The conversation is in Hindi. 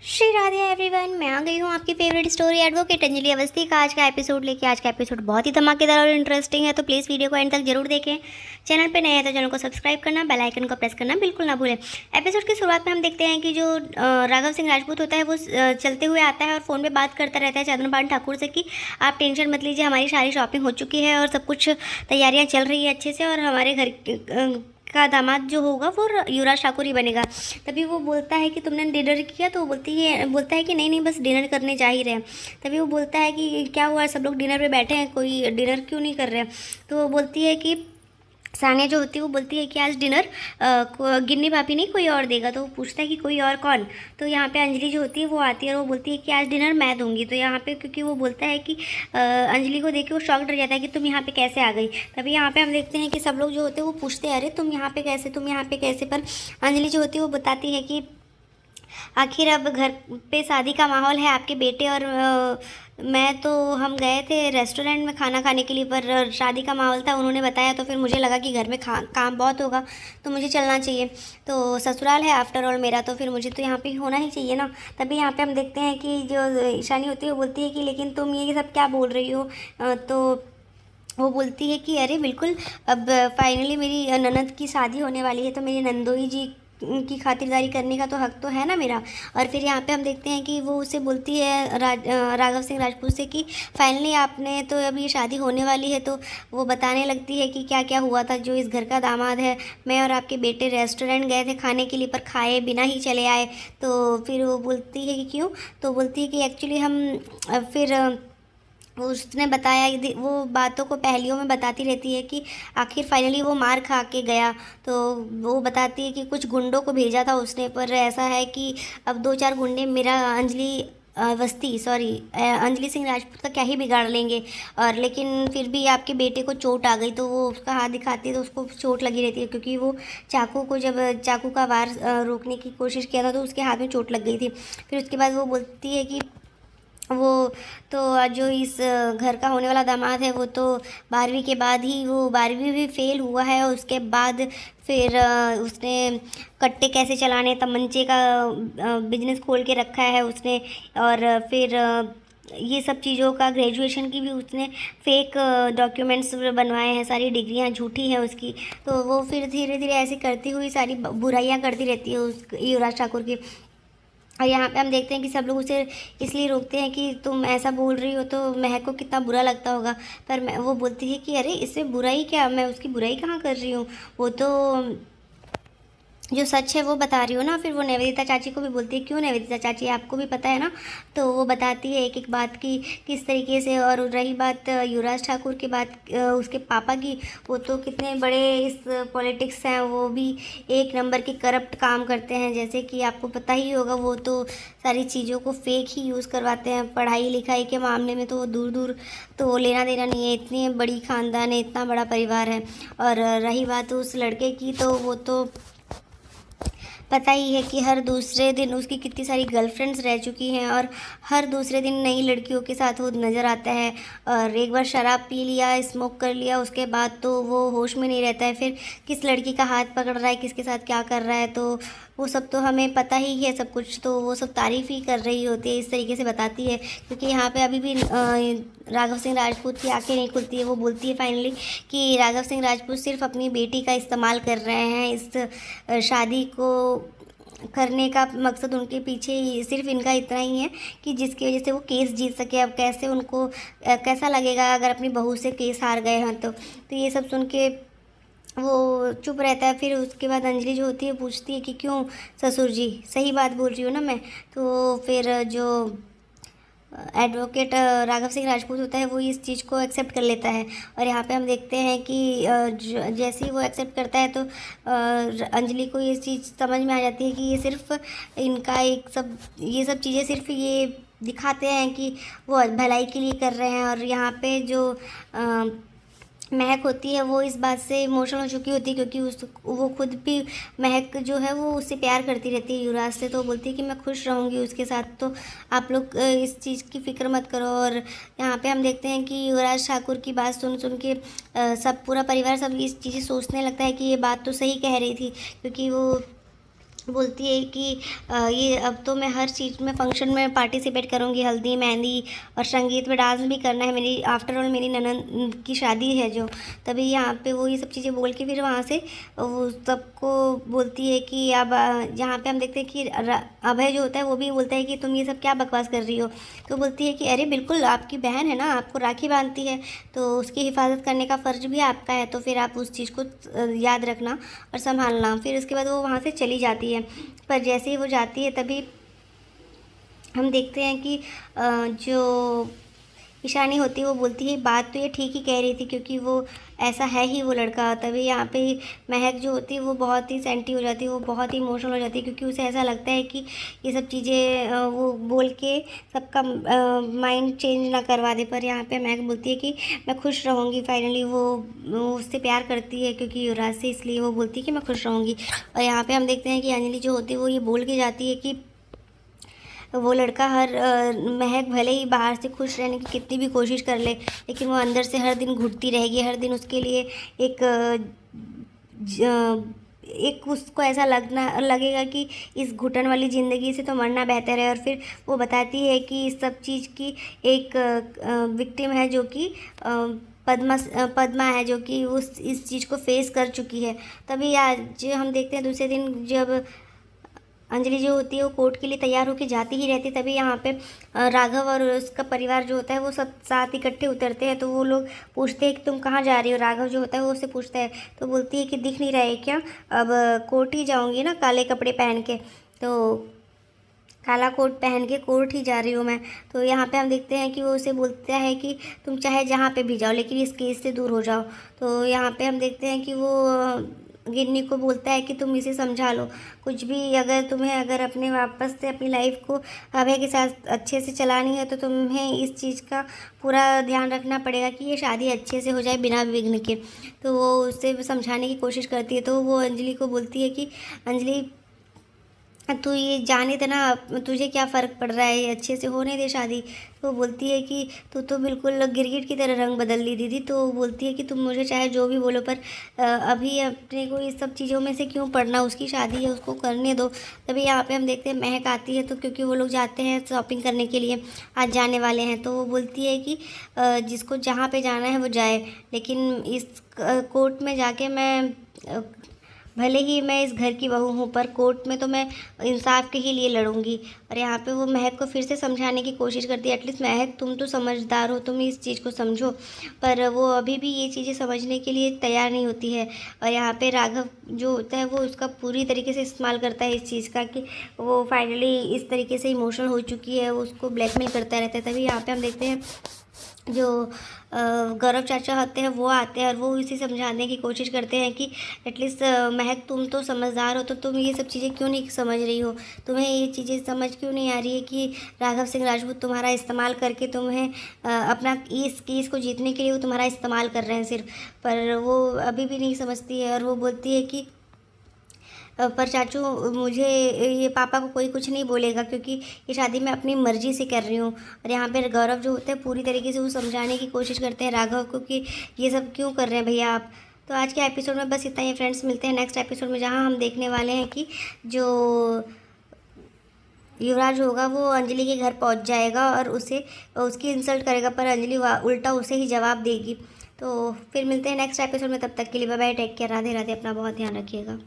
श्री राधे एवरीवन, मैं आ गई हूँ आपकी favourite story advocate Anjali Awasthi का आज का एपिसोड लेके। आज का एपिसोड बहुत ही धमाकेदार और इंटरेस्टिंग है, तो प्लीज़ वीडियो को एंड तक जरूर देखें। चैनल पे नए हैं तो चैनल को सब्सक्राइब करना, बेल आइकन को प्रेस करना बिल्कुल ना भूलें। एपिसोड की शुरुआत में हम देखते हैं कि जो राघव सिंह राजपूत होता है वो चलते हुए आता है और फ़ोन पर बात करता रहता है चंद्रभान ठाकुर से कि आप टेंशन मत लीजिए, हमारी सारी शॉपिंग हो चुकी है और सब कुछ तैयारियाँ चल रही है अच्छे से, और हमारे घर का दामाद जो होगा वो युवराज ठाकुर ही बनेगा। तभी वो बोलता है कि तुमने डिनर किया, तो वो बोलता है कि नहीं नहीं बस डिनर करने जा ही रहे हैं। तभी वो बोलता है कि क्या हुआ, सब लोग डिनर पे बैठे हैं, कोई डिनर क्यों नहीं कर रहे हैं। तो वो बोलती है कि सानिया जो होती है वो बोलती है कि आज डिनर गिन्नी भाभी नहीं कोई और देगा। तो वो पूछता है कि कोई और कौन। तो यहाँ पे अंजलि जो होती है वो आती है और वो बोलती है कि आज डिनर मैं दूंगी। तो यहाँ पे क्योंकि वो बोलता है कि अंजलि को देख के वो शॉक्ड रह जाता है कि तुम यहाँ पे कैसे आ गई। तभी यहाँ पे हम देखते हैं कि सब लोग जो होते हैं वो पूछते हैं अरे तुम यहाँ पे कैसे, तुम यहाँ पे कैसे। पर अंजलि जो होती है वो बताती है कि आखिर अब घर पे शादी का माहौल है, आपके बेटे और मैं तो हम गए थे रेस्टोरेंट में खाना खाने के लिए, पर शादी का माहौल था, उन्होंने बताया तो फिर मुझे लगा कि घर में काम बहुत होगा तो मुझे चलना चाहिए। तो ससुराल है आफ्टर ऑल मेरा, तो फिर मुझे तो यहाँ पे होना ही चाहिए ना। तभी यहाँ पे हम देखते हैं कि जो ईशानी होती है वो बोलती है कि लेकिन तुम ये सब क्या बोल रही हो। तो वो बोलती है कि अरे बिल्कुल, अब फाइनली मेरी ननद की शादी होने वाली है तो मेरी नंदोई जी की खातिरदारी करने का तो हक तो है ना मेरा। और फिर यहाँ पे हम देखते हैं कि वो उसे बोलती है राघव सिंह राजपूत से कि फाइनली आपने तो अभी ये शादी होने वाली है। तो वो बताने लगती है कि क्या क्या हुआ था। जो इस घर का दामाद है, मैं और आपके बेटे रेस्टोरेंट गए थे खाने के लिए, पर खाए बिना ही चले आए। तो फिर वो बोलती है कि क्यों। तो बोलती है कि एक्चुअली हम फिर उसने बताया, वो बातों को पहेलियों में बताती रहती है कि आखिर फाइनली वो मार खा के गया। तो वो बताती है कि कुछ गुंडों को भेजा था उसने, पर ऐसा है कि अब 2-4 गुंडे मेरा अंजलि सिंह राजपूत का क्या ही बिगाड़ लेंगे। और लेकिन फिर भी आपके बेटे को चोट आ गई, तो वो उसका हाथ दिखाती है तो उसको चोट लगी रहती है, क्योंकि वो जब चाकू का वार रोकने की कोशिश किया था तो उसके हाथ में चोट लग गई थी। फिर उसके बाद वो बोलती है कि वो तो जो इस घर का होने वाला दामाद है वो तो 12वीं के बाद ही, वो 12वीं भी फेल हुआ है, और उसके बाद फिर उसने कट्टे कैसे चलाने, तमंचे का बिजनेस खोल के रखा है उसने। और फिर ये सब चीज़ों का ग्रेजुएशन की भी उसने फेक डॉक्यूमेंट्स बनवाए हैं, सारी डिग्रियां झूठी हैं उसकी। तो वो फिर धीरे धीरे ऐसे करती हुई सारी बुराइयां करती रहती है उस युवराज ठाकुर की। और यहाँ पे हम देखते हैं कि सब लोग उसे इसलिए रोकते हैं कि तुम ऐसा बोल रही हो तो महक को कितना बुरा लगता होगा। पर मैं वो बोलती है कि अरे इसमें बुराई क्या, मैं उसकी बुराई कहाँ कर रही हूँ, वो तो जो सच है वो बता रही हो ना। फिर वो निवेदिता चाची को भी बोलती है, क्यों निवेदिता चाची, आपको भी पता है ना। तो वो बताती है एक एक बात की किस तरीके से। और रही बात युवराज ठाकुर की बात, उसके पापा की, वो तो कितने बड़े इस पॉलिटिक्स हैं, वो भी एक नंबर के करप्ट काम करते हैं। जैसे कि आपको पता ही होगा, वो तो सारी चीज़ों को फेक ही यूज़ करवाते हैं। पढ़ाई लिखाई के मामले में तो दूर दूर तो लेना देना नहीं है, इतनी बड़ी ख़ानदान है, इतना बड़ा परिवार है। और रही बात उस लड़के की, तो वो तो पता ही है कि हर दूसरे दिन उसकी कितनी सारी गर्लफ्रेंड्स रह चुकी हैं, और हर दूसरे दिन नई लड़कियों के साथ वो नज़र आता है। और एक बार शराब पी लिया, स्मोक कर लिया, उसके बाद तो वो होश में नहीं रहता है। फिर किस लड़की का हाथ पकड़ रहा है, किसके साथ क्या कर रहा है, तो वो सब तो हमें पता ही है सब कुछ। तो वो सब तारीफ़ ही कर रही होती है, इस तरीके से बताती है। क्योंकि यहाँ पे अभी भी राघव सिंह राजपूत की आंखें नहीं खुलती है। वो बोलती है फाइनली कि राघव सिंह राजपूत सिर्फ अपनी बेटी का इस्तेमाल कर रहे हैं, इस शादी को करने का मकसद उनके पीछे सिर्फ इनका इतना ही है कि जिसकी वजह से वो केस जीत सके। अब कैसे उनको कैसा लगेगा अगर अपनी बहू से केस हार गए हैं। तो ये सब सुन के वो चुप रहता है। फिर उसके बाद अंजलि जो होती है पूछती है कि क्यों ससुर जी, सही बात बोल रही हूँ ना मैं। तो फिर जो एडवोकेट राघव सिंह राजपूत होता है वो इस चीज़ को एक्सेप्ट कर लेता है। और यहाँ पे हम देखते हैं कि जैसे ही वो एक्सेप्ट करता है तो अंजलि को ये चीज़ समझ में आ जाती है कि ये सिर्फ इनका ये सब चीज़ें सिर्फ ये दिखाते हैं कि वो भलाई के लिए कर रहे हैं। और यहाँ पे जो महक होती है वो इस बात से इमोशनल हो चुकी होती है, क्योंकि वो खुद भी, महक जो है वो उससे प्यार करती रहती है युवराज से। तो बोलती है कि मैं खुश रहूँगी उसके साथ, तो आप लोग इस चीज़ की फ़िक्र मत करो। और यहाँ पे हम देखते हैं कि युवराज ठाकुर की बात सुन सुन के सब पूरा परिवार सब इस चीज़ें सोचने लगता है कि ये बात तो सही कह रही थी, क्योंकि वो बोलती है कि ये अब तो मैं हर चीज़ में फंक्शन में पार्टिसिपेट करूँगी, हल्दी, मेहंदी और संगीत में डांस भी करना है, मेरी आफ्टर ऑल मेरी ननद की शादी है जो। तभी यहाँ पे वो ये सब चीज़ें बोल के फिर वहाँ से वो सबको बोलती है कि अब यहाँ पे हम देखते हैं कि अभय जो होता है वो भी बोलता है कि तुम ये सब क्या बकवास कर रही हो। तो बोलती है कि अरे बिल्कुल, आपकी बहन है ना, आपको राखी बांधती है तो उसकी हिफाजत करने का फ़र्ज भी आपका है, तो फिर आप उस चीज़ को याद रखना और संभालना। फिर उसके बाद वो वहाँ से चली जाती है। पर जैसे ही वो जाती है तभी हम देखते हैं कि जो ईशानी होती है वो बोलती है बात तो ये ठीक ही कह रही थी, क्योंकि वो ऐसा है ही वो लड़का। तभी यहाँ पे महक जो होती है वो बहुत ही सेंटी हो जाती है, वो बहुत ही इमोशनल हो जाती है, क्योंकि उसे ऐसा लगता है कि ये सब चीज़ें वो बोल के सबका माइंड चेंज ना करवा दे। पर यहाँ पे महक बोलती है कि मैं खुश रहूँगी। फाइनली वो उससे प्यार करती है क्योंकि युवराज से, इसलिए वो बोलती है कि मैं खुश रहूँगी। और यहाँ पर हम देखते हैं कि अंजलि जो होती है वो ये बोल के जाती है कि वो लड़का महक भले ही बाहर से खुश रहने की कितनी भी कोशिश कर ले, लेकिन वो अंदर से हर दिन घुटती रहेगी। हर दिन उसके लिए एक उसको ऐसा लगेगा कि इस घुटन वाली ज़िंदगी से तो मरना बेहतर है। और फिर वो बताती है कि इस सब चीज़ की एक विक्टिम है जो कि पद्मा है, जो कि इस चीज़ को फेस कर चुकी है। तभी आज हम देखते हैं दूसरे दिन जब अंजलि जो होती है वो कोर्ट के लिए तैयार होकर जाती ही रहती। तभी यहाँ पे राघव और उसका परिवार जो होता है वो सब साथ इकट्ठे उतरते हैं। तो वो लोग पूछते हैं कि तुम कहाँ जा रही हो। राघव जो होता है वो उससे पूछता है, तो बोलती है कि दिख नहीं रहा है क्या, अब कोर्ट ही जाऊँगी ना, काले कपड़े पहन के। तो काला कोट पहन के कोर्ट ही जा रही हूँ मैं। तो यहाँ पे हम देखते हैं कि वो उसे बोलता है कि तुम चाहे जहाँ पे भी जाओ, लेकिन इस केस से दूर हो जाओ। तो यहाँ पे हम देखते हैं कि वो गिन्नी को बोलता है कि तुम इसे समझा लो, कुछ भी अगर अपने वापस से अपनी लाइफ को अभय के साथ अच्छे से चलानी है तो तुम्हें इस चीज़ का पूरा ध्यान रखना पड़ेगा कि ये शादी अच्छे से हो जाए बिना विघ्न के। तो वो उसे समझाने की कोशिश करती है। तो वो अंजलि को बोलती है कि अंजलि, तू ये जाने दे ना, तुझे क्या फ़र्क पड़ रहा है, अच्छे से होने दे शादी। तो बोलती है कि तू तो बिल्कुल गिरगिट की तरह रंग बदल ली दीदी। तो बोलती है कि तुम मुझे चाहे जो भी बोलो, पर अभी अपने को इस सब चीज़ों में से क्यों पढ़ना, उसकी शादी है, उसको करने दो। तभी यहाँ पे हम देखते हैं महक आती है, तो क्योंकि वो लोग जाते हैं शॉपिंग करने के लिए, आज जाने वाले हैं। तो वो बोलती है कि जिसको जहाँ पर जाना है वो जाए, लेकिन इस कोर्ट में जाके मैं भले ही मैं इस घर की बहू हूँ, पर कोर्ट में तो मैं इंसाफ के ही लिए लड़ूंगी। और यहाँ पे वो महक को फिर से समझाने की कोशिश करती है, एटलीस्ट महक तुम तो समझदार हो, तुम इस चीज़ को समझो। पर वो अभी भी ये चीज़ें समझने के लिए तैयार नहीं होती है। और यहाँ पे राघव जो होता है वो उसका पूरी तरीके से इस्तेमाल करता है इस चीज़ का, कि वो फाइनली इस तरीके से इमोशनल हो चुकी है, वो उसको ब्लैकमेल करता रहता है। तभी यहाँ पर हम देखते हैं जो गौरव चाचा होते हैं वो आते हैं और वो इसे समझाने की कोशिश करते हैं कि एटलीस्ट महक तुम तो समझदार हो, तो तुम ये सब चीज़ें क्यों नहीं समझ रही हो, तुम्हें ये चीज़ें समझ क्यों नहीं आ रही है कि राघव सिंह राजपूत तुम्हारा इस्तेमाल करके तुम्हें अपना इस केस को जीतने के लिए वो तुम्हारा इस्तेमाल कर रहे हैं सिर्फ। पर वो अभी भी नहीं समझती है और वो बोलती है कि पर चाचू, मुझे ये पापा को कोई कुछ नहीं बोलेगा, क्योंकि ये शादी मैं अपनी मर्ज़ी से कर रही हूँ। और यहाँ पर गौरव जो होते हैं पूरी तरीके से वो समझाने की कोशिश करते हैं राघव को कि ये सब क्यों कर रहे हैं भैया आप। तो आज के एपिसोड में बस इतना ही फ्रेंड्स, मिलते हैं नेक्स्ट एपिसोड में, जहाँ हम देखने वाले हैं कि जो युवराज होगा वो अंजलि के घर पहुँच जाएगा और उसे उसकी इंसल्ट करेगा, पर अंजलि उल्टा उसे ही जवाब देगी। तो फिर मिलते हैं नेक्स्ट एपिसोड में, तब तक के लिए bye bye, take care, Radhe Radhe, अपना बहुत ध्यान रखिएगा।